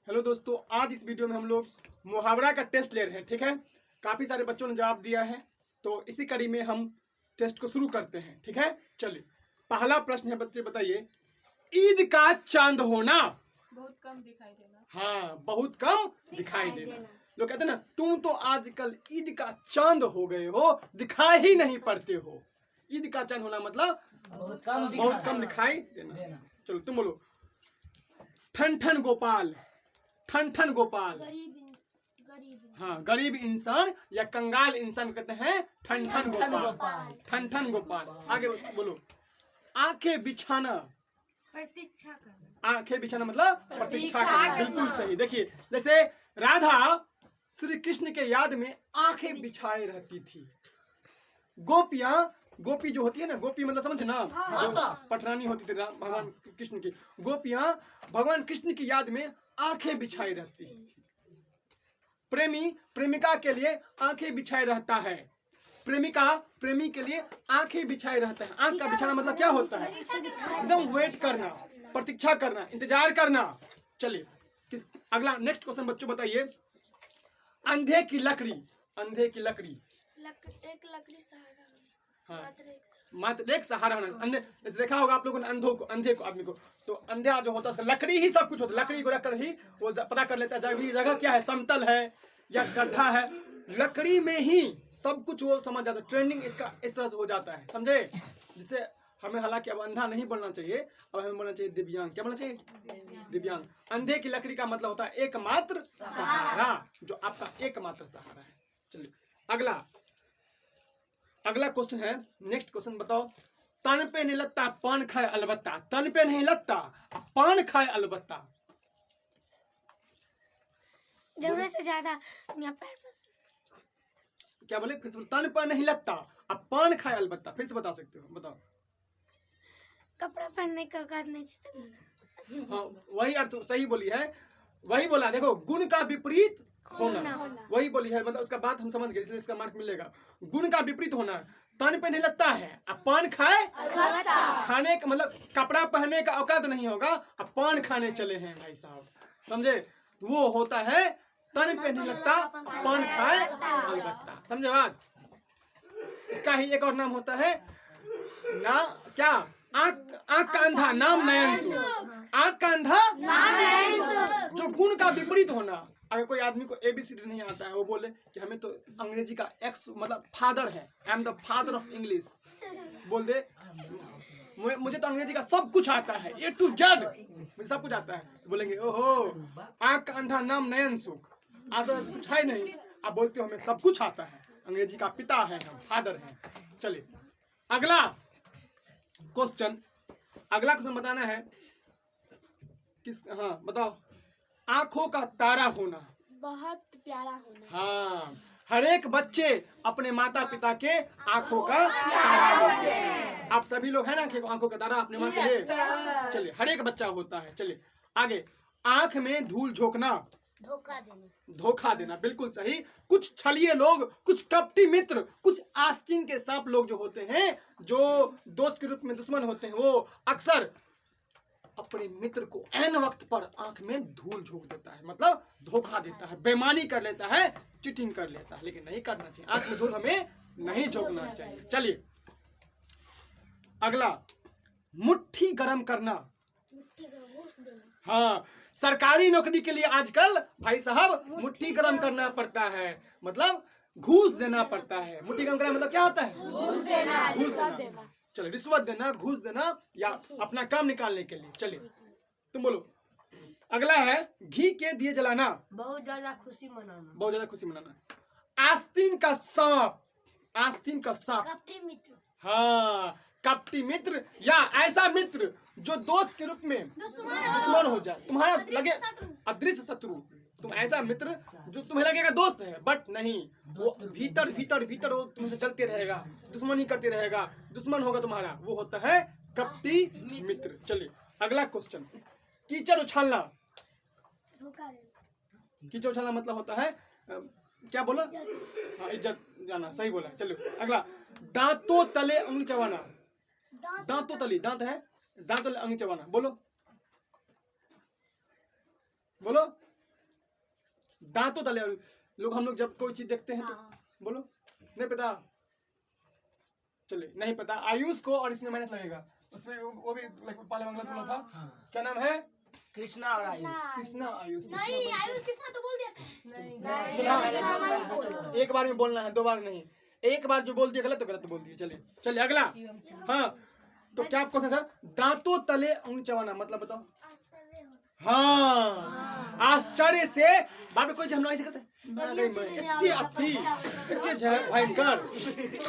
Hello दोस्तों, आज इस वीडियो में हम लोग मुहावरा का टेस्ट ले रहे हैं। ठीक है, काफ़ी सारे बच्चों ने जवाब दिया है, तो इसी कड़ी में हम टेस्ट को शुरू करते हैं। ठीक है, चलिए पहला प्रश्न है, बच्चे बताइए, ईद का चांद होना बहुत कम दिखाई देना। हाँ, बहुत कम दिखाई देना। लोग कहते हैं ना, तुम तो आजकल ईद का चांद हो गए हो, दिखाई ही नहीं पड़ते हो। ईद का चांद होना मतलब बहुत कम दिखाई देना। चलो तुम बोलो। ठन ठन गोपाल, ठन ठन गोपाल। हाँ, गरीब इंसान या कंगाल इंसान कहते हैं ठन ठन गोपाल, ठन ठन गोपाल। आगे बोलो। आंखें बिछाना, प्रतीक्षा करना। आंखें बिछाना मतलब प्रतीक्षा करना। बिल्कुल सही। देखिए, जैसे राधा श्री कृष्ण के याद में आंखें बिछाए रहती थी। गोपियां, गोपी जो होती है ना, गोपी मतलब समझ ना, जो पटरानी होती थी भगवान कृष्ण की, गोपियां भगवान कृष्ण की याद में आंखें बिछाए रहती थी। प्रेमी प्रेमिका के लिए आंखें बिछाए रहता है। प्रेमिका प्रेमी के लिए आंखें बिछाए रहता है। आंख का बिछाना मतलब क्या होता है? एकदम वेट करना, प्रतीक्षा करना, इंतजार करना। चलिए किस अगला नेक्स्ट क्वेश्चन बच्चों बताइए। अंधे की लकड़ी, अंधे की लकड़ी। एक लकड़ी सहारा, हाँ, मात्र एक सहारा होना। अंधे जैसे देखा होगा आप लोगों ने, अंधे को आदमी को, तो अंधे जो होता है उसका लकड़ी ही सब कुछ होता है। लकड़ी को रखकर ही वो पता कर लेता है जगह क्या है, समतल है या गड्ढा है। लकड़ी में ही सब कुछ वो समझ जाता है। ट्रेंडिंग इसका इस तरह से हो जाता है, समझे? जिससे हमें, हालांकि अब अंधा नहीं बोलना चाहिए, अब हमें बोलना चाहिए दिव्यांग। क्या बोलना चाहिए? दिव्यांग। अंधे की लकड़ी का मतलब होता है एकमात्र सहारा, जो आपका एकमात्र सहारा है। चलिए अगला क्वेश्चन है, नेक्स्ट क्वेश्चन बताओ। तन पे नहीं लगता पान खाए अलबत्ता, तन पे नहीं लगता पान खाए अलबत्ता। जरूरत से ज्यादा यहाँ पैर फंस। क्या बोले? फिर से तन पे नहीं लगता अब पान खाए अलबत्ता। फिर से बता सकते हो, बताओ। कपड़ा पहनने का औकात नहीं चाहिए। हाँ, वही अर्थ सही बोली है, वही बोला। देखो, गुण का विपरीत होना, वही बोली है। मतलब उसका बात हम समझ गए, इसलिए इसका मार्क मिलेगा। गुण का विपरीत होना। तन पे नहीं लगता है अब पान खाए, खाने का मतलब कपड़ा पहनने का औकात नहीं होगा, अब पान खाने चले हैं भाई साहब, समझे? वो होता है तन पे नहीं लगता पान खाए अलबत्ता। समझे बात? इसका ही एक और नाम होता है ना, क्या? आंख का अंधा नाम नयन सु। आंख का अंधा नाम नयन सु। जो गुण का विपरीत होना। अगर कोई आदमी को ABCD नहीं आता है, वो बोले कि हमें तो अंग्रेजी का X मतलब फादर है, I am the father of English, बोल दे मुझे तो अंग्रेजी का सब कुछ आता है, A to Z मुझे सब कुछ आता है। बोलेंगे ओहो, आंख का अंधा नाम नयन सुख, आता कुछ है नहीं, आप बोलते हो हमें सब कुछ आता है, अंग्रेजी का पिता है, हम फादर हैं। चलिए अगला क्वेश्चन बताना है किस? हाँ बताओ। आंखों का तारा होना, बहुत प्यारा होना। हाँ, हर एक बच्चे अपने माता पिता के आंखों का तारा होते हैं। आप सभी लोग हैं ना कि आंखों का तारा अपने माँ के लिए? चलिए, हर एक बच्चा होता है। चलिए आगे। आंख में धूल झोंकना, धोखा देना। बिल्कुल सही। कुछ छलिए लोग, कुछ कपटी मित्र, कुछ आस्तीन के सांप लोग जो होते हैं, जो दोस्त के रूप में दुश्मन होते हैं, वो अक्सर अपने मित्र को ऐन वक्त पर आंख में धूल झोंक देता है, मतलब धोखा देता है, बेईमानी कर लेता है, चीटिंग कर लेता है। लेकिन नहीं करना चाहिए, आंख में धूल हमें नहीं झोंकना चाहिए। चलिए अगला, मुट्ठी गरम करना। हाँ, सरकारी नौकरी के लिए आजकल भाई साहब मुट्ठी गरम करना पड़ता है, मतलब घूस देना पड़ता है। मुट्ठी गरम करना मतलब क्या होता है? घूस देना। चलो, रिश्वत देना, घूस देना, या अपना काम निकालने के लिए। चलिए तुम बोलो। अगला है, घी के दिए जलाना, बहुत ज्यादा खुशी मनाना, बहुत ज्यादा खुशी मनाना। आस्तीन का सांप, आस्तीन का सांप, कपटी मित्र। हाँ, कपटी मित्र या ऐसा मित्र जो दोस्त के रूप में दुश्मन हो जाए, तुम्हारा लगे अदृश्य शत्रु। तुम ऐसा मित्र जो तुम्हें लगेगा दोस्त है, बट नहीं, वो भीतर भीतर भीतर वो तुमसे चलते रहेगा, दुश्मनी करते रहेगा, दुश्मन होगा तुम्हारा, वो होता है कपटी मित्र। चलिए अगला क्वेश्चन। कीचड़ उछालना, कीचड़ उछालना मतलब होता है क्या बोलो? हाँ, इज्जत जाना, सही बोला। चलो अगला, दांतों तले अंगुली चबाना। दांतों तले, दांत है, दांत तले अंगुली चबाना। बोलो बोलो। दांतों तले लोग, हम लोग जब कोई चीज देखते हैं तो बोलो, नहीं पता, चलिए नहीं पता। आयुष को और इसमें माइनस लगेगा, उसमें वो भी पहले मंगला बोला था, क्या नाम है? कृष्णा और आयुष। कृष्णा आयुष। नहीं, आयुष कृष्णा तो बोल दिया था। एक बार में बोलना है, 2 बार नहीं। एक बार जो बोल दिया गलत तो गलत बोल दिया। चलिए चलिए अगला। हाँ तो क्या क्वेश्चन था? दांतों तले उंगली चबाना मतलब बताओ। हाँ आश्चर्य से बाप रे, कोई हम लोग ऐसे करते हैं इतनी अति इतने भयंकर,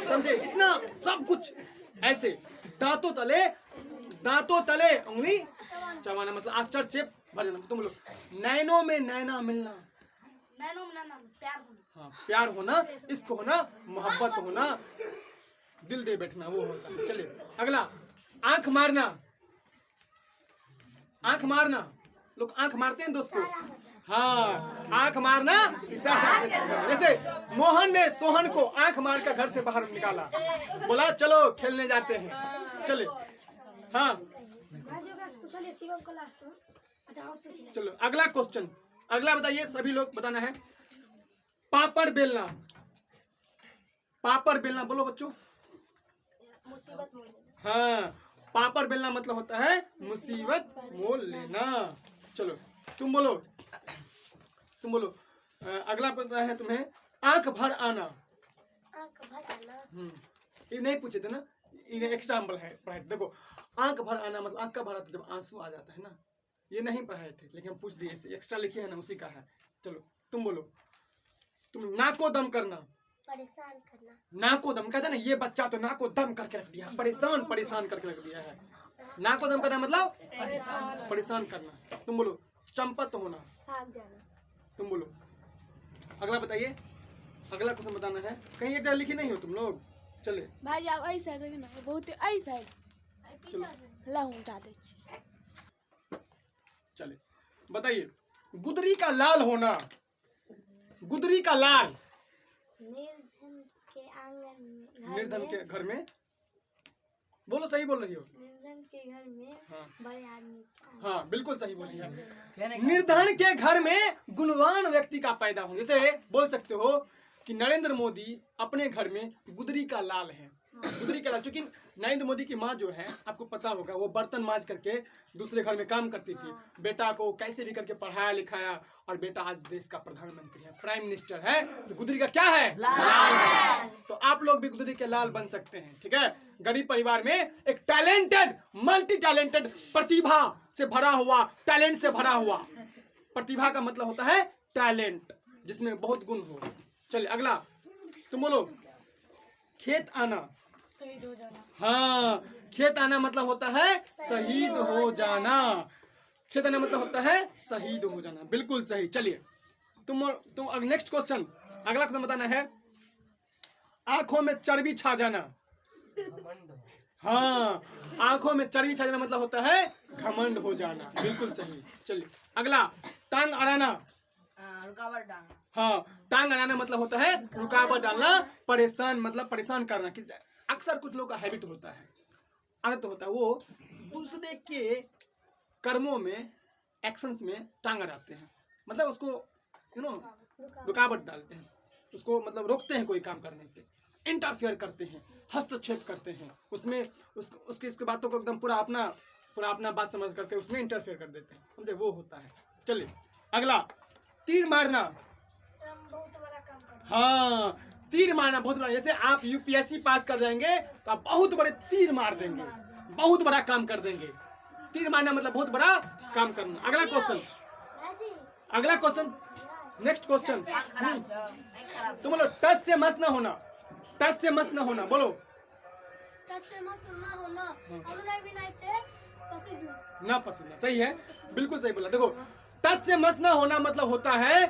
समझे? इतना सब कुछ ऐसे दांतों तले उंगली चबाना मतलब आश्चर्य से भर जाना। तुम लोग नैनों में नैना मिलना, प्यार होना। हाँ प्यार होना, इश्क होना, मोहब्बत होना, दिल दे बैठना, वो होता है। चलिए अगला। आंख मारना, लोग आंख मारते हैं दोस्तों। हाँ आंख मारना जैसे मोहन ने सोहन को आंख मार कर घर से बाहर निकाला, बोला चलो खेलने जाते हैं। चलिए हाँ चलो अगला क्वेश्चन, अगला बताइए, सभी लोग बताना है। पापड़ बेलना बोलो बच्चों। मुसीबत मोल देना। हाँ पापड़ बेलना मतलब होता है मुसीबत मोल लेना। चलो तुम बोलो। अगला पता है तुम्हें, आंख भर आना। ये नहीं पूछे थे ना, इन्हें एग्जाम्पल है पढ़ाए। देखो आंख भर आना मतलब आंख का भर आता जब आंसू आ जाता है ना, ये नहीं पढ़ाए थे लेकिन हम पूछ दिए, एक्स्ट्रा लिखे है ना, उसी का है। चलो तुम बोलो। तुम नाको दम करना, परेशान करना। नाको दम कहते ना, ये बच्चा तो नाको दम करके रख दिया, परेशान करके रख दिया है। नाको दम करना मतलब परेशान करना। तुम बोलो। चंपत होना, भाग जाना। तुम बोलो। अगला बताइए, अगला क्वेश्चन बताना है। कहीं एक जगह लिखी नहीं हो तुम लोग? चले भाई आप ऐ साइड देखना, बहुत ऐ साइड लाऊं उठा दे। चले बताइए। गुदरी का लाल होना, गुदरी का लाल। निर्धन के घर में बोलो, सही बोल रही हो। निर्धन के घर में हाँ बड़े आदमी। हाँ बिल्कुल सही बोली है। निर्धन के घर में गुणवान व्यक्ति का पैदा हो। जैसे बोल सकते हो कि नरेंद्र मोदी अपने घर में गुदरी का लाल है। गुदरी का लाल, क्योंकि नरेंद्र मोदी की माँ जो है आपको पता होगा, वो बर्तन मांज करके दूसरे घर में काम करती थी। बेटा को कैसे भी करके पढ़ाया लिखाया, और बेटा आज देश का प्रधानमंत्री है, प्राइम मिनिस्टर है। तो गुदरी का क्या है? लाल है। तो आप लोग भी गुदरी के लाल बन सकते हैं। ठीक है, गरीब परिवार में एक टैलेंटेड, मल्टी टैलेंटेड, प्रतिभा से भरा हुआ, टैलेंट से भरा हुआ। प्रतिभा का मतलब होता है टैलेंट, जिसमें बहुत गुण हो। चलिए अगला तुम बोलो। खेत आना, शहीद हो जाना। हाँ खेत आना मतलब होता है शहीद हो जाना। खेत आना मतलब होता है शहीद हो जाना, बिल्कुल सही। चलिए तुम नेक्स्ट क्वेश्चन, अगला क्वेश्चन बताना है। आंखों में चर्बी छा जाना। हाँ आंखों में चर्बी छा जाना मतलब होता है घमंड हो जाना, बिल्कुल सही। चलिए अगला। टांग अड़ाना, रुकावट डालना। हाँ टांग अड़ाना मतलब होता है रुकावट डालना। परेशान मतलब परेशान करना। कि अक्सर कुछ लोग का हैबिट होता है, आदत होता है, वो दूसरे के कर्मों में, एक्शंस में टांग अड़ाते हैं। मतलब उसको रुकावट डालते हैं, उसको मतलब रोकते हैं कोई काम करने से, इंटरफेयर करते हैं, हस्तक्षेप करते हैं उसमें, उसकी बातों को एकदम पूरा अपना बात समझ करके उसमें इंटरफेयर कर देते हैं, समझे? वो होता है। चलिए अगला। तीर मारना, बहुत बड़ा काम करना। हाँ तीर मारना बहुत बड़ा। जैसे आप यूपीएससी पास कर जाएंगे तो आप बहुत बड़े तीर मार देंगे, बहुत बड़ा काम कर देंगे। तीर मारना मतलब बहुत बड़ा काम करना। अगला क्वेश्चन, नेक्स्ट क्वेश्चन। तुम बोलो। टच से मस ना होना, टच से मस ना होना बोलो। टच से मस ना होना, अनुनय विनय से पसीजना। ना पसीना, सही है, बिल्कुल सही बोला। देखो टच से मस ना होना मतलब होता है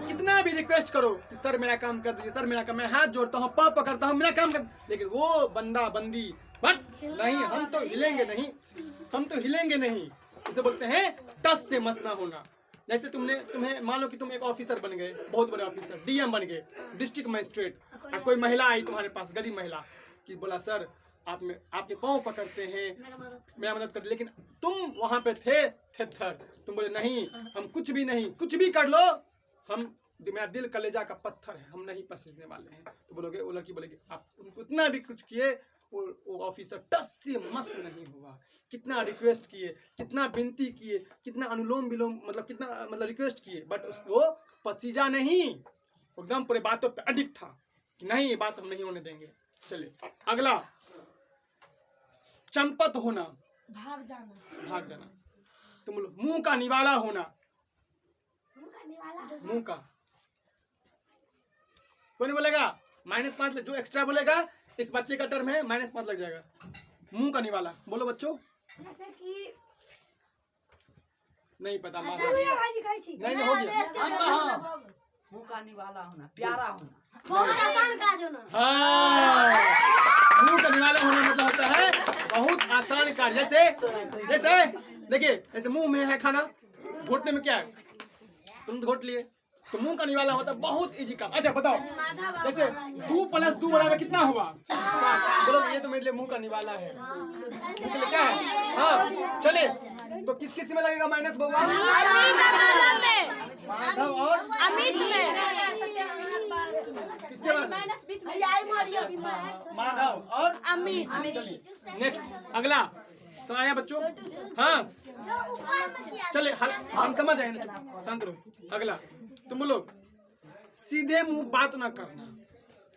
कितना भी रिक्वेस्ट करो कि सर मेरा काम कर दीजिए, सर मेरा काम, मैं हाथ जोड़ता हूँ, पाँव पकड़ता हूँ, मेरा काम कर, लेकिन वो बंदा बंदी बट नहीं, हम तो हिलेंगे नहीं, इसे बोलते हैं टच से मस ना होना। जैसे तुम्हें मान लो कि तुम एक ऑफिसर बन गए, बहुत बड़े ऑफिसर, डीएम बन गए, डिस्ट्रिक्ट मजिस्ट्रेट, और कोई महिला आई तुम्हारे पास, गरीब महिला, कि बोला सर आपके पाँव पकड़ते हैं, मेरा मदद कर, लेकिन तुम वहां पे थे थर, तुम बोले नहीं, हम कुछ भी नहीं, कुछ भी कर लो, हम मेरा दिल कलेजा का पत्थर है, हम नहीं पसीजने वाले हैं। तो बोलोगे, वो लड़की बोलेगी आप उनको इतना भी कुछ किए, वो ऑफिसर टस से मस नहीं हुआ। कितना रिक्वेस्ट किए, कितना विनती किए, कितना अनुलोम विलोम मतलब कितना मतलब रिक्वेस्ट किए, बट उसको पसीजा नहीं। एकदम पूरे बातों पे अडिक्ट था कि नहीं ये बात हम नहीं होने देंगे। चलिए अगला, चंपत होना, भाग जाना। भाग जाना। तुम बोलो मुंह का निवाला होना, मुंह का कोई नहीं बोलेगा, -5 जो एक्स्ट्रा बोलेगा इस बच्चे का टर्म है, -5 लग जाएगा। मुंह का निवाला बोलो बच्चों। जैसे कि नहीं पता, नहीं नहीं हो गया। मुंह का निवाला होना, प्यारा होना, बहुत आसान काज होना। हाँ, मुंह का निवाला होना मतलब होता है बहुत आसान कार्य। जैसे देखिए, जैसे मुंह में है खाना, घोटने में क्या है, तुम घोट लिए, तो मुंह का निवाला होता है बहुत इजी काम। अच्छा बताओ, जैसे 2 + 2 = कितना हुआ? 4। बोलो ये तो मेरे लिए मुंह का निवाला है। मुंह के लिए क्या है? हाँ चलिए, तो किस किस में लगेगा माइनस बउआ? माधव और अमित में। किसके बाद? माधव और अमित। चलिए नेक्स्ट अगला सुनाया बच्चों। हाँ चलिए हम समझ आए ना, शांत रहो। अगला तुम बोलो, सीधे मुंह बात ना करना।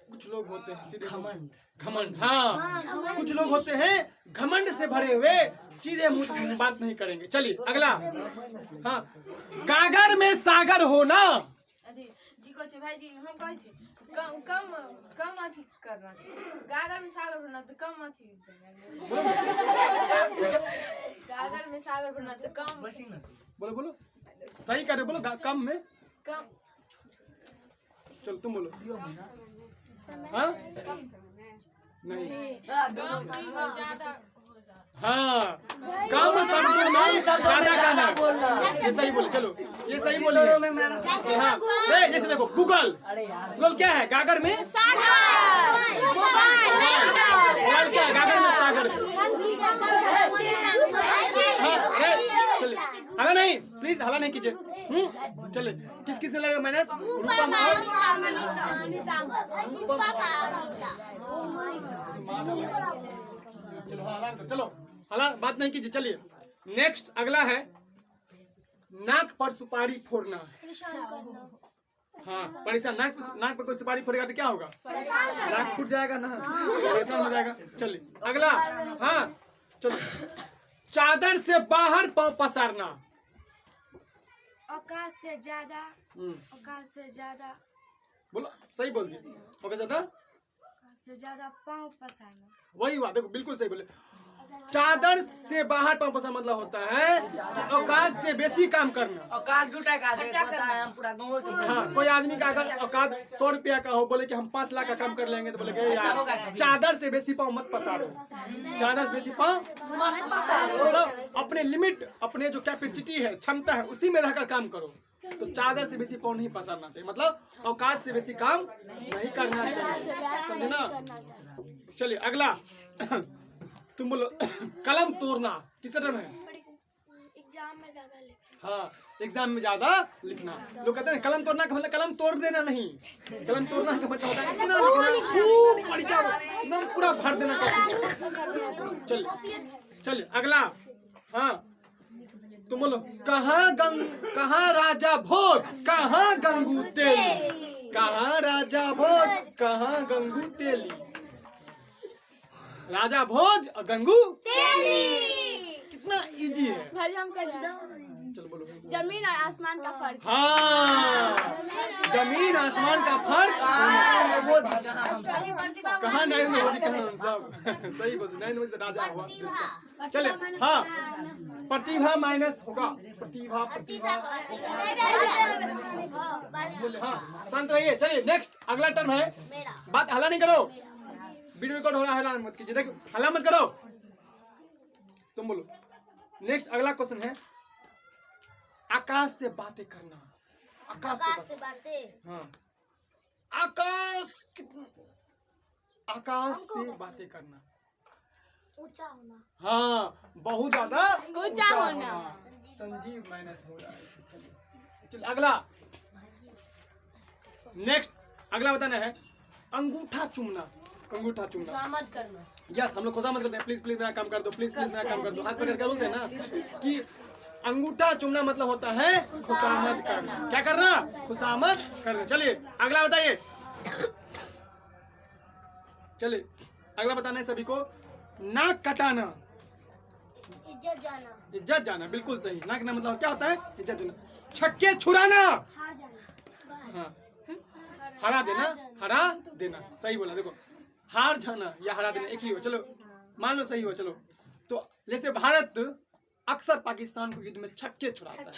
कुछ लोग होते हैं सीधे घमंड। हाँ कुछ लोग होते हैं घमंड से भरे हुए, सीधे मुंह बात नहीं करेंगे। चलिए अगला, हाँ गागर में सागर होना। जी को भाई जी हम कहै छी कम अथी करना छै, गागर में सागर भरना तो कम अथी, गागर में सागर भरना तो कम। बोलो सही कर रहे, बोलो कम में कम। चलो तुम बोलो। हाँ नहीं, हाँ कम शब्दों में ज्यादा गाना, ये सही बोले। चलो ये सही बोलिए। हाँ जैसे देखो गूगल क्या है? गागर में मोबाइल क्या है? गागर में सागर है। हाँ चलिए हला नहीं, प्लीज हला नहीं कीजिए। चलिए किस किस से लगेगा माइनस? रूपम और चलो हला बात नहीं कीजिए। चलिए नेक्स्ट अगला है, नाक पर सुपारी फोड़ना। हाँ परेशान, नाक पर कोई सुपारी फोड़ेगा तो क्या होगा? नाक फूट जाएगा ना, परेशान हो जाएगा। चलिए अगला, हाँ चलो, चादर से बाहर पाँव पसारना। औकात से ज्यादा बोलो सही बोल दिए। ओके ज्यादा पाँव पसारना। वही हुआ, देखो बिल्कुल सही बोले। चादर से बाहर पाँव पसारना मतलब होता है औकात से बेसी काम करना। औकात जुटा का होता है, हम पूरा गांव के। हाँ कोई आदमी का अगर औकात 100 रुपया का हो, बोले कि हम 5 लाख का काम कर लेंगे, तो बोले कि यार चादर से बेसी पाँव मत पसारो, चादर से बेसी पाँव मत पसारो। मतलब अपने लिमिट, अपने जो कैपेसिटी है, क्षमता है, उसी में रहकर काम करो। तो चादर से बेसी पाँव नहीं पसारना चाहिए, मतलब औकात से बेसी काम नहीं करना चाहिए, समझे ना? चलिए अगला तुम बोलो, कलम तोड़ना। किस टर्म है? एग्जाम में ज्यादा लिखना। हाँ एग्जाम में ज्यादा लिखना। लोग कहते हैं कलम तोड़ना का मतलब कलम तोड़ देना नहीं, कलम तोड़ना का मतलब होता है इतना लिखना, खूब पढ़ जाओ, एकदम पूरा भर देना। चलिए अगला, हाँ तुम बोलो, कहाँ राजा भोज, कहाँ गंगू तेली। कहाँ राजा भोज, कहाँ गंगू तेली। राजा भोज और गंगू तेली, कितना इजी है भाई। हम कर चलो बोलो। जमीन और आसमान का फर्क। हाँ जमीन आसमान का फर्क। कहाँ नरेंद्र मोदी, कहाँ हम सब। सही बोल, नरेंद्र मोदी राजा हुआ। चले हाँ, प्रतिभा माइनस होगा। प्रतिभा बोले हाँ, शांत रहिए। चलिए नेक्स्ट अगला टर्म है, बात हल्ला नहीं करो, वीडियो रिकॉर्ड हो रहा है, हल्ला मत कीजिए। देखो हल्ला मत करो, तुम बोलो। नेक्स्ट अगला क्वेश्चन है, आकाश से बातें करना। आकाश से बातें, हाँ आकाश से बातें करना। ऊंचा होना। हाँ बहुत ज्यादा ऊंचा होना। संजीव माइनस हो रहा है। चलिए अगला, नेक्स्ट अगला बताना है अंगूठा चूमना। अंगूठा चूमना खुशामद करना। यस, हम लोग खुशामद करते हैं, प्लीज प्लीज मेरा काम कर दो, प्लीज प्लीज मेरा काम कर दो, हाथ पकड़ कर बोलते हैं ना कि अंगूठा चूमना मतलब होता है खुशामद करना। क्या करना? खुशामद करना। चलिए अगला बताइए। चलिए अगला बताना है सभी को नाक कटाना। इज्जत जाना। इज्जत जाना, बिल्कुल सही। नाक ना मतलब क्या होता है? इज्जत जाना। छक्के छुड़ाना। हार जाना। हाँ, हरा देना, हरा देना, सही बोला। देखो हार जाना या हरा देना एक ही हो, चलो मान लो सही हो। चलो तो जैसे भारत अक्सर पाकिस्तान को युद्ध में छक्के छुड़ाता है।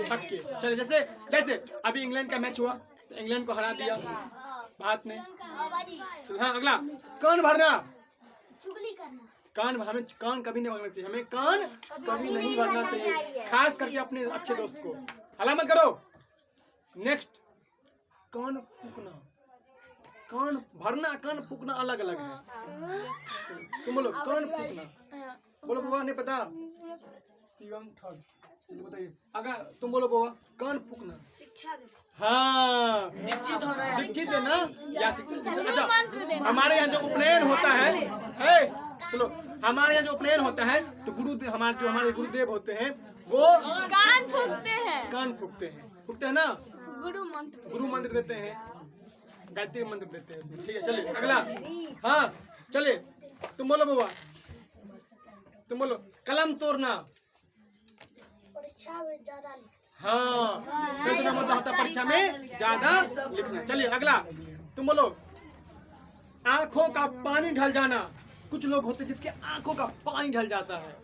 छक्के। चलिए जैसे जैसे अभी इंग्लैंड का मैच हुआ तो इंग्लैंड को हरा दिया भारत ने। चलो हाँ अगला, कान भरना। चुगली करना। कान, हमें कान कभी नहीं भरना चाहिए, हमें कान कभी नहीं भरना चाहिए, खास करके अपने अच्छे दोस्त को। अलामत करो। नेक्स्ट कान फूकना। कान भरना कान फूकना अलग अलग है। तुम बोलो कान फूकना। बोलो बुआ, नहीं पता? शिवम थर्ड। चलिए बताइए। अगर तुम बोलो बुआ कान फूकना। शिक्षा देना। हाँ, दीक्षित होना है। दीक्षित देना या अच्छा हमारे यहाँ जो उपनयन होता है, चलो हमारे यहाँ जो उपनयन होता है तो हमारे गुरुदेव होते हैं वो कान फूकते हैं। कान फूकते हैं ना, गुरु मंत्र देते हैं, गायत्री मंत्र देते हैं इसमें। ठीक है चलिए अगला। हाँ चलिए तुम बोलो बुआ, तुम बोलो कलम तोड़ना। परीक्षा में ज्यादा लिखना। हाँ, कितना मतलब होता है परीक्षा में ज्यादा लिखना। चलिए अगला तुम बोलो आंखों का पानी ढल जाना। कुछ लोग होते हैं जिसके आंखों का पानी ढल जाता है।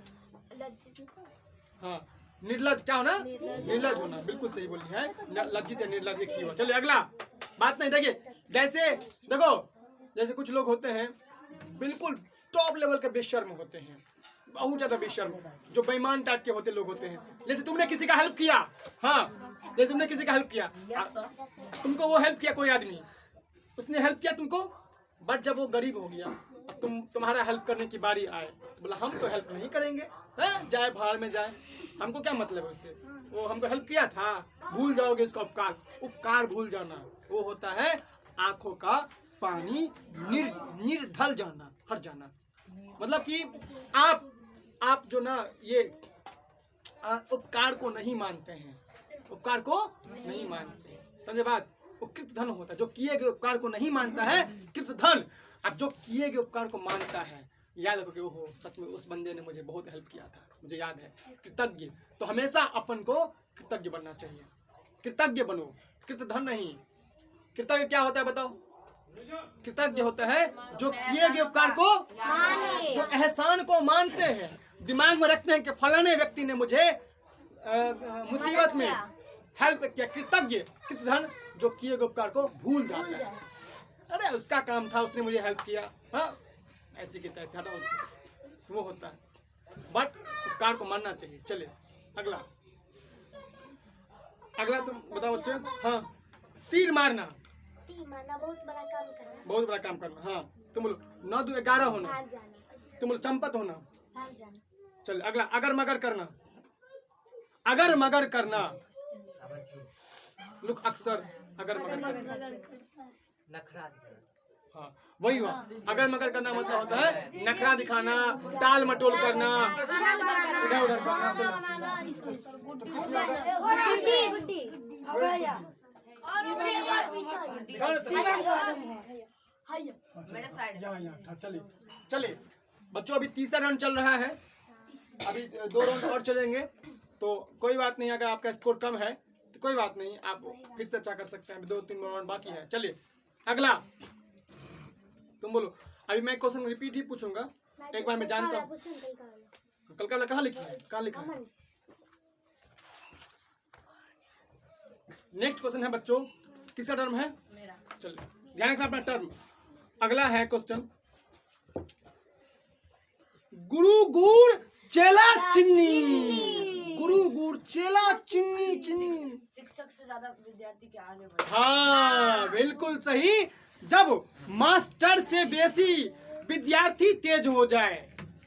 हाँ, निर्लज क्या होना? निर्लज होना, बिल्कुल सही बोली है। लज्जित या निर्लज एक ही हो। चलिए अगला बात नहीं, देखिए जैसे देखो जैसे कुछ लोग होते हैं बिल्कुल टॉप लेवल के बेशर्म होते हैं, बहुत ज्यादा बेशर्म, जो बेईमान टाइप के होते लोग होते हैं। जैसे तुमने किसी का हेल्प किया, हाँ जैसे तुमने किसी का हेल्प किया, तुमको वो हेल्प किया कोई आदमी, उसने हेल्प किया तुमको, बट जब वो गरीब हो गया अब तुम्हारा हेल्प करने की बारी आए तो बोला हम तो हेल्प नहीं करेंगे, है? जाए भाड़ में जाए, हमको क्या मतलब है उससे, वो हमको हेल्प किया था, भूल जाओगे इसका उपकार। उपकार भूल जाना वो होता है आंखों का पानी निर्ढल जाना, हट जाना। मतलब कि आप जो ना ये उपकार को नहीं मानते हैं, उपकार को नहीं मानते, समझे बात? वो कृत धन होता है, जो किए गए उपकार को नहीं मानता है कृत धन। अब जो किए गए उपकार को मानता है, याद रखो कि ओहो सच में उस बंदे ने मुझे बहुत हेल्प किया था, मुझे याद है, कृतज्ञ। तो हमेशा अपन को कृतज्ञ बनना चाहिए, कृतज्ञ बनो, कृत धन नहीं। कृतज्ञ क्या होता है बताओ? कृतज्ञ होता है जो किए गए उपकार को, जो एहसान को मानते हैं, दिमाग में रखते हैं कि फलाने व्यक्ति ने मुझे मुसीबत में हेल्प किया। कृतज्ञ, कृतधन जो किए गए उपकार को भूल जाता है, अरे उसका काम था उसने मुझे हेल्प किया, हाँ ऐसे की तैसे हटा उसको, वो होता है। बट उपकार को मानना चाहिए। चलिए अगला तुम बताओ बच्चे। हाँ, तीर मारना। बहुत बड़ा काम करना। बहुत बड़ा काम करना। हाँ तुम बोलो 9 2 11 होना। तुम बोलो चंपत होना। चल अगला अगर मगर करना। अगर मगर करना, लोग अक्सर अगर मगर करना, नखरा दिखाना। हाँ वही हुआ। अगर मगर करना मतलब होता है नखरा दिखाना, टाल मटोल करना, इधर उधर करना। मेरे साइड। यहाँ चलिए बच्चों, अभी तीसरा राउंड चल रहा है, अभी 2 राउंड और चलेंगे, तो कोई बात नहीं, अगर आपका स्कोर कम है तो कोई बात नहीं, आप फिर से अच्छा कर सकते हैं। 2-3 राउंड बाकी है। चलिए अगला तुम बोलो। अभी मैं क्वेश्चन रिपीट ही पूछूंगा, एक बार मैं जानता हूँ। कल का कहाँ लिखा है? कहाँ लिखा है? नेक्स्ट क्वेश्चन है बच्चों, किसका टर्म है? मेरा। चलिए ध्यान रखना अपना टर्म। अगला है क्वेश्चन, गुरु गुड़ चेला चिन्नी। गुरु गुड़ चेला चिन्नी चिन्नी। शिक्षक से ज्यादा विद्यार्थी के आगे बढ़े। हाँ बिल्कुल सही। जब मास्टर से बेसी विद्यार्थी तेज हो जाए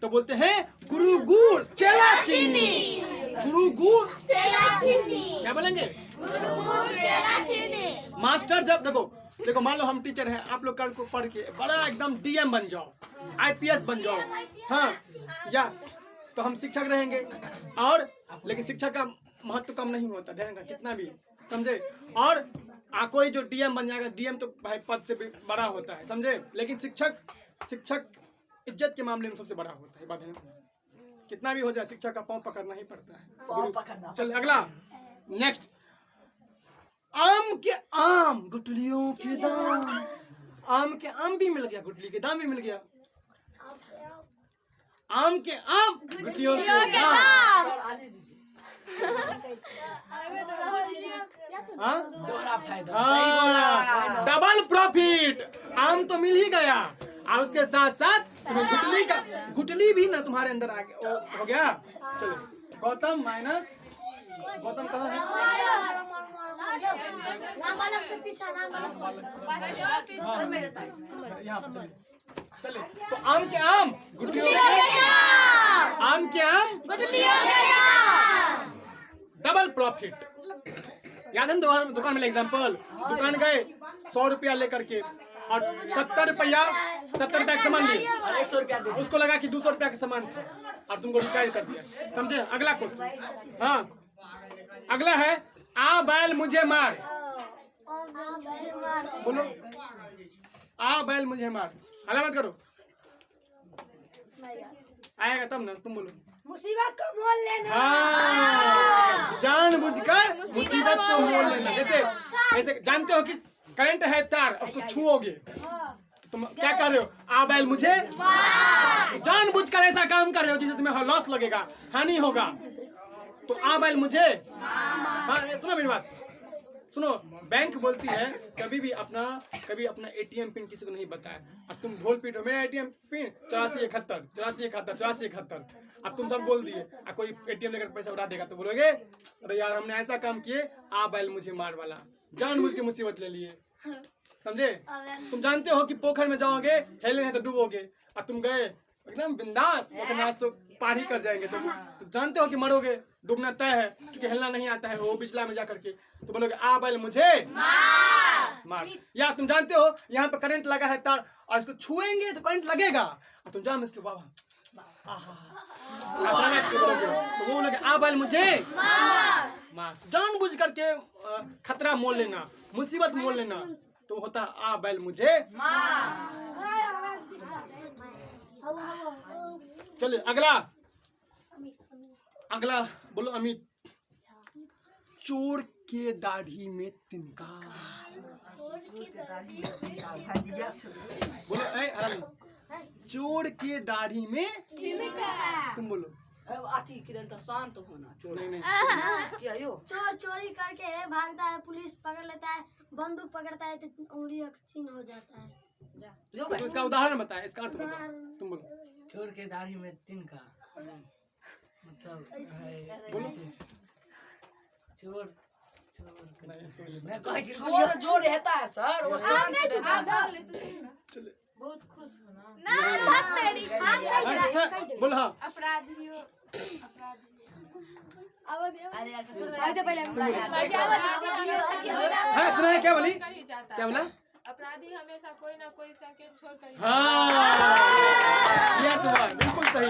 तो बोलते हैं गुरु गुड़ चेला चिन्नी। गुरु गुड़ चेला चिन्नी। क्या बोलेंगे? गुरु गुड़ चेला चिन्नी। मास्टर जब देखो मान लो हम टीचर हैं, आप लोग कल को पढ़ के बड़ा एकदम डीएम बन जाओ, आईपीएस बन जाओ, हाँ, या तो हम शिक्षक रहेंगे। और लेकिन शिक्षक का महत्व कम नहीं होता, ध्यान रखना, कितना भी, समझे। और कोई जो डीएम बन जाएगा, डीएम तो भाई पद से भी बड़ा होता है, समझे। लेकिन शिक्षक इज्जत के मामले में सबसे बड़ा होता है, बात है ना। कितना भी हो जाए शिक्षक का पाँव पकड़ना ही पड़ता है। चल अगला, नेक्स्ट। आम के आम गुठलियों के दाम, आम के आम भी मिल गया, गुठली के दाम भी मिल गया। आम के आम गुठलियों के दाम, डबल प्रॉफिट। आम तो मिल ही गया और उसके साथ साथ तुम्हें गुठली भी ना तुम्हारे अंदर आ गया, हो गया। चलो गौतम माइनस, गौतम कहाँ है? चले तो आम के आम गुठलियों के आम के आम गुठलियों के डबल प्रॉफिट। याद है दुकान में एग्जाम्पल, दुकान गए 100 रुपया लेकर के और 70 रुपया का सामान लिए, 100 रुपया उसको लगा कि 200 रुपया का सामान था और तुमको रिचार्ज कर दिया, समझे। अगला क्वेश्चन, हाँ अगला है आ बैल मुझे मार, बोलो आ बैल मुझे मार, हल्ला मत करो, आएगा तब ना, तुम बोलो। मुसीबत को मोल लेना। हाँ, जानबूझकर मुसीबत को मोल लेना। जैसे जानते हो कि करंट है तार, उसको छुओगे तो तुम क्या कर रहे हो? आ बैल मुझे जानबूझकर ऐसा काम कर रहे हो जिससे तुम्हें लॉस लगेगा, हानि होगा, तो आ बैल मुझे। हाँ सुनो मेरी बात, सुनो। बैंक बोलती है कभी अपना एटीएम पिन किसी को नहीं बताया, और तुम ढोल पीट रहे हो मेरा एटीएम पिन 8471। अब तुम सब बोल दिए, और कोई एटीएम लेकर पैसा उड़ा देगा तो बोलोगे अरे यार हमने ऐसा काम किए, आ बैल मुझे मार वाला, जानबूझ के मुसीबत ले लिए, समझे। तुम जानते हो कि पोखर में जाओगे हेलने है तो डूबोगे, और तुम गए एकदम बिंदास, तो पार ही कर जाएंगे, तो जानते हो कि मरोगे, डूबना तय है, क्योंकि हिलना नहीं आता है, वो बिचला में जा करके तो बोलोगे आ बैल मुझे मार। या तुम जानते हो यहाँ पे करंट लगा है तार, और इसको छुएंगे तो करंट लगेगा, और तुम जान इसके बाबा अचानक से बोलोगे, तो वो बोलोगे आ बैल मुझे मार। जानबूझ करके खतरा मोल लेना, मुसीबत मोल लेना, तो होता आ बैल मुझे। चलिए अगला बोलो अमित। चोर के दाढ़ी में तिनका, बोलो चोर के दाढ़ी में तुम बोलो। शांत होना, नहीं चोर चोरी करके भागता है, पुलिस पकड़ लेता है, बंदूक पकड़ता है तो उंगली छीन हो जाता है। तो इसका उदाहरण बताएं, इसका अर्थ बताओ, तुम बोलो। चोर के दाढ़ी में तिनका मतलब चोर चोर जो रहता है सर वो शांत रहता है। बहुत खुश हो ना। बोलो हाँ। अपराधियों हाँ सुना क्या बोली, क्या बोला? अपराधी हमेशा कोई ना कोई संकेत छोड़ कर। हाँ ये तो बात बिल्कुल सही।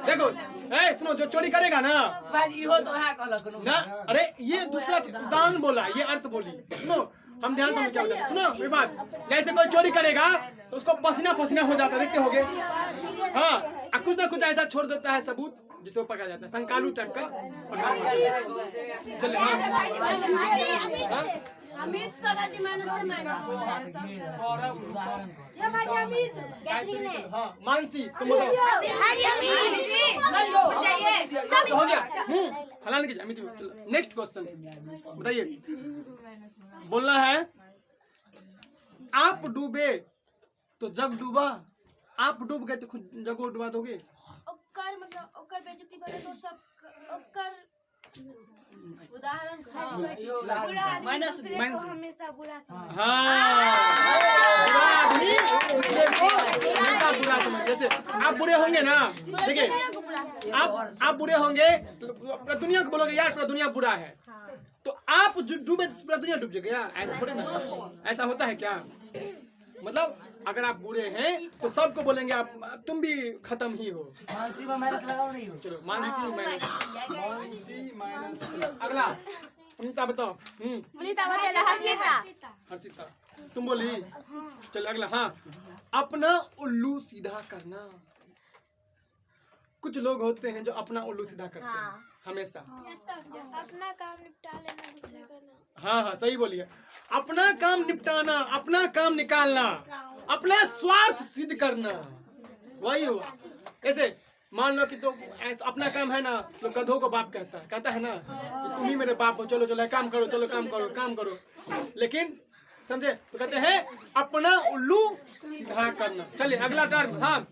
देखो सुनो, जो चोरी करेगा ना ना, अरे ये दूसरा उदाहरण बोला, ये अर्थ बोली, सुनो हम ध्यान से समझो। सुनो मेरी बात, जैसे कोई चोरी करेगा तो उसको पसीना हो जाता है, देखते होगे। हाँ कुछ ना कुछ ऐसा छोड़ देता है सबूत जिसे वो पकड़ा जाता है, संकालू टाइप का। चलिए अमित सराजी मैंने से हाँ मानसी तुम बताओ हो गया। हलाने की अमित। नेक्स्ट क्वेश्चन बताइए, बोलना है आप डूबे तो जग डूबा, आप डूब गए तो खुद जग को डुबा दोगे। ओकर मतलब ओकर बेइज्जती करे तो सब ओकर उदाहरण बुरा आदमी दूसरे को हमेशा बुरा समझता है। हाँ बुरा आदमी दूसरे को हमेशा बुरा समझ। जैसे आप बुरे होंगे ना, देखिए आप बुरे होंगे तो दुनिया को बोलोगे यार पूरा दुनिया बुरा है, तो आप डूबे तो पूरा दुनिया डूब जाएगा यार, ऐसा थोड़ी ना, ऐसा होता है क्या? मतलब अगर आप बुरे हैं तो सबको बोलेंगे आप तुम भी खत्म ही हो। मानसी में माइनस लगाओ नहीं हो। चलो मानसी माइनस अगला अमिता बताओ। मुनीता बताइए हर्षिता। हर्षिता तुम बोली। चलो अगला, हाँ अपना उल्लू सीधा करना। कुछ लोग होते हैं जो अपना उल्लू सीधा करते हैं हमेशा। अपना काम निपटा लेना, दूसरे का ना। हाँ सही बोलिए। अपना काम निपटाना, अपना काम निकालना, अपना स्वार्थ सिद्ध करना, वही हुआ। कैसे मान लो कि तो अपना काम है ना, तो गधों को बाप कहता है ना कि तुम ही मेरे बाप हो, चलो चलो काम करो, चलो काम करो। लेकिन समझे तो कहते हैं अपना उल्लू सीधा करना। चलिए अगला टर्म, हाँ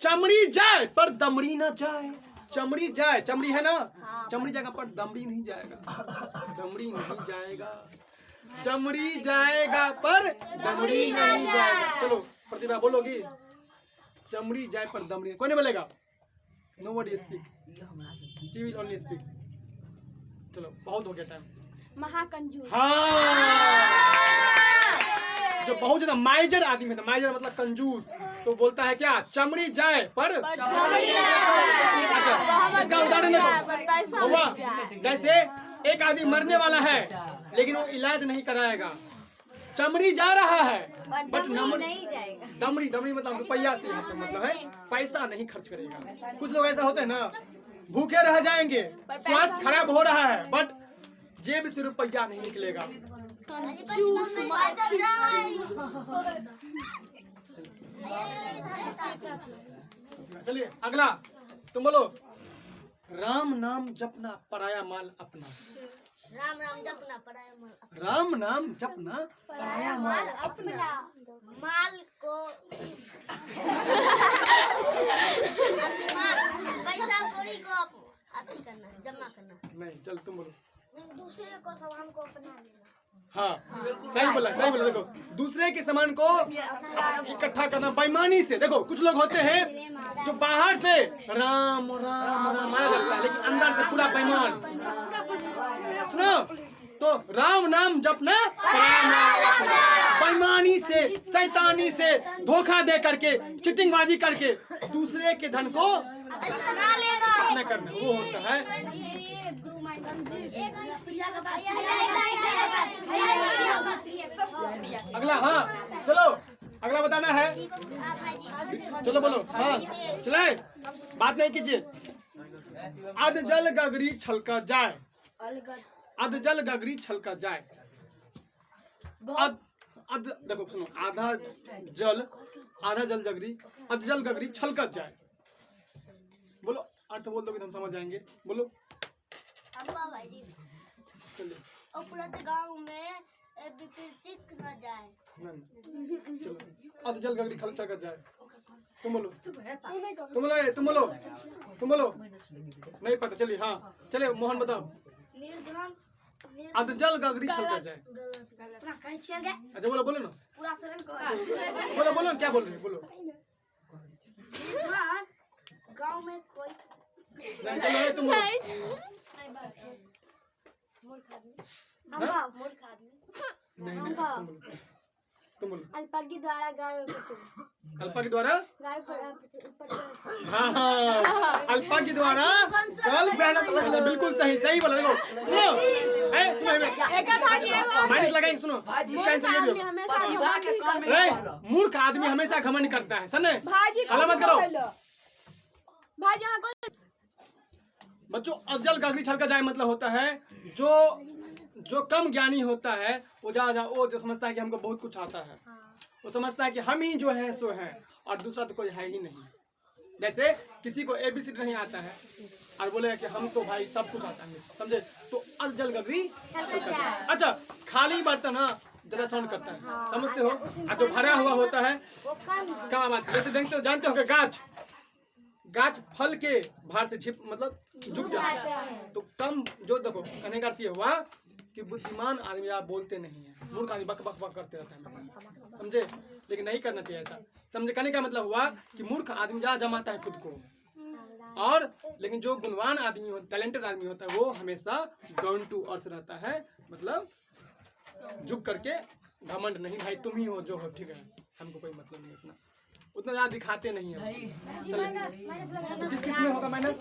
चमड़ी जाए पर दमड़ी ना जाए। चमड़ी जाए, चमड़ी है ना, चमड़ी जाएगा पर दमड़ी नहीं जाएगा, दमड़ी नहीं जाएगा। चमड़ी जाएगा पर दमड़ी नहीं जाएगा। चलो प्रतिभा बोलोगी। चमड़ी जाए पर दमड़ी, कोई नहीं बोलेगा। Nobody speak, she will only speak. चलो बहुत हो गया टाइम। महाकंजूस। हाँ जो बहुत ज्यादा माइजर आदमी है, माइजर मतलब कंजूस, तो बोलता है क्या? चमड़ी जाए पर अच्छा इसका उदाहरण देखो हुआ। जैसे एक आदमी मरने वाला है लेकिन वो इलाज नहीं कराएगा, चमड़ी जा रहा है बट दमड़ी मतलब रुपया से मतलब है पैसा नहीं खर्च करेगा। कुछ लोग ऐसा होते हैं ना, भूखे रह जाएंगे, स्वास्थ्य खराब हो रहा है बट जेब से रुपया नहीं निकलेगा। चलिए अगला तुम बोलो। राम नाम जपना पराया माल अपना। राम नाम जपना पराया माल अपना। राम नाम जपना पराया माल अपना। माल को पैसा कौड़ी को अथी करना है, जमा करना है। नहीं चल तुम बोलो। दूसरे को सामान को अपना लेना। हाँ सही बोला। देखो दूसरे के सामान को इकट्ठा करना बेईमानी से। देखो कुछ लोग होते हैं जो बाहर से राम राम राम आया लगता है लेकिन अंदर से पूरा बेईमान। सुनो तो राम नाम जपना बेईमानी से, शैतानी से, धोखा दे करके, चिटिंगबाजी करके दूसरे के धन को अपना करना, वो होता है। अगला, हाँ चलो अगला बताना है। चलो बोलो। हाँ चले बात नहीं कीजिए। अध जल गगरी छलका जाए। अध जल गगरी छलका जाए। अध देखो सुनो, आधा जल गगरी, अध जल गगरी छलका जाए। बोलो अर्थ बोल दोगे तो हम समझ जाएंगे। बोलो। उपरत गांव में विपरीत न जाए। चलो अध जल गगरी छलका जाए। तुम बोलो। नहीं पता। चलिए हाँ चलिए मोहन बताओ। अध जल गगरी छलका जाए। अच्छा बोलो ना। बोलो क्या बोल रहे हैं? बोलो। गांव में कोई नहीं तुम बोलो। मूर्ख आदमी नहीं तुम बोलो। अल्पागी द्वारा अल्पा के द्वारा ऊपर हाँ अल्पा के द्वारा बिल्कुल सही बोला। देखो सुनो माइनस लगाएंगे। सुनो इसका आंसर ये दो। मूर्ख आदमी हमेशा घमंड करता है। सने हल्ला मत करो बच्चों। अजल गगरी छलका जाए मतलब होता है जो कम ज्ञानी होता है वो जो समझता है कि हमको बहुत कुछ आता है, वो समझता है कि हम ही जो है सो है और दूसरा तो कोई है ही नहीं। जैसे किसी को ABCD नहीं आता है और बोले कि हम तो भाई सब कुछ आता है, समझे? तो अजल गगरी अच्छा खाली बर्तन जरा साउंड करता है, समझते हो? और जो भरा हुआ होता है कम बात। जैसे जानते हो कि गाछ फल के भार से मतलब झुक जाता है। तो कम जो देखो कहने का ये हुआ कि बुद्धिमान आदमी आप बोलते नहीं है, मूर्ख आदमी बक करते रहता है हमेशा, समझे? लेकिन नहीं करना चाहिए ऐसा, समझे? कहने का मतलब हुआ कि मूर्ख आदमी जमाता है खुद को, और लेकिन जो गुणवान आदमी होता, टैलेंटेड आदमी होता है, वो हमेशा डाउन टू अर्थ रहता है, मतलब झुक करके घमंड नहीं, भाई तुम ही हो जो हो, ठीक है, हमको कोई मतलब नहीं, उतना ज्यादा दिखाते नहीं है। चलिए किस किस में होगा माइनस?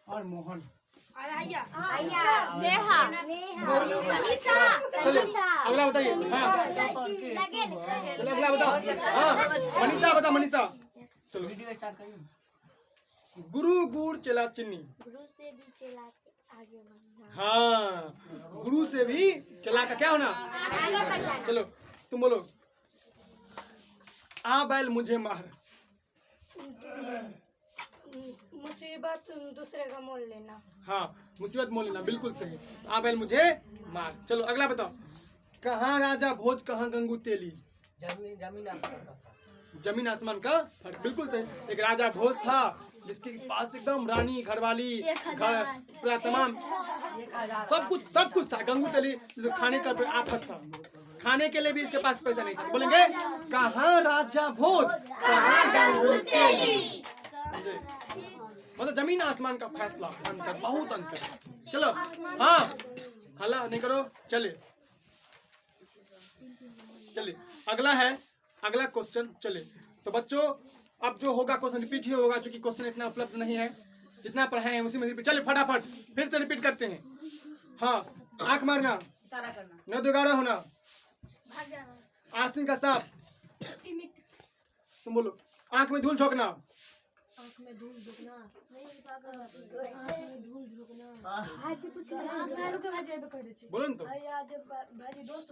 और मोहन। नेहा चलिए अगला बताइए। हाँ चलो अगला बताओ। हाँ मनीषा बताओ, मनीषा चलो। वीडियो स्टार्ट करिए। गुरु गुड़ चला चीनी। गुरु से भी चला के आगे बढ़ना। हाँ गुरु से भी चला का क्या होना? आगे बढ़ना। चलो तुम बोलो। आ बैल मुझे मार। मुसीबत दूसरे का मोल लेना। हाँ मुसीबत मोल लेना, बिल्कुल सही। आ बैल मुझे मार। चलो अगला बताओ। कहाँ राजा भोज कहाँ गंगू तेली। जमीन आसमान का फर्क, बिल्कुल सही। एक राजा भोज था जिसके पास एकदम रानी, घरवाली, घर पूरा तमाम सब कुछ था। गंगू तेली जिसे खाने का आफत था, खाने के लिए भी इसके पास पैसा नहीं था। बोलेंगे कहाँ राजा भोज कहाँ गंगू तेली। मतलब जमीन आसमान का फैसला, अंतर, बहुत अंतर। चलो हाँ हल्ला नहीं करो। चलिए अगला है, अगला क्वेश्चन। चलिए तो बच्चों अब जो होगा क्वेश्चन रिपीट ही होगा, क्योंकि क्वेश्चन इतना उपलब्ध नहीं है, जितना पढ़ाए हैं उसी में रिपीट। चलिए फटाफट फिर से रिपीट करते हैं। हाँ आंख मारना, इशारा करना, 9 2 11 होना, आस्तीन का सांप। तुम बोलो। आंख में धूल झोंकना, आँख में धूल झोंकना। रुके भाजी बोलो ना तो। भाजी दोस्त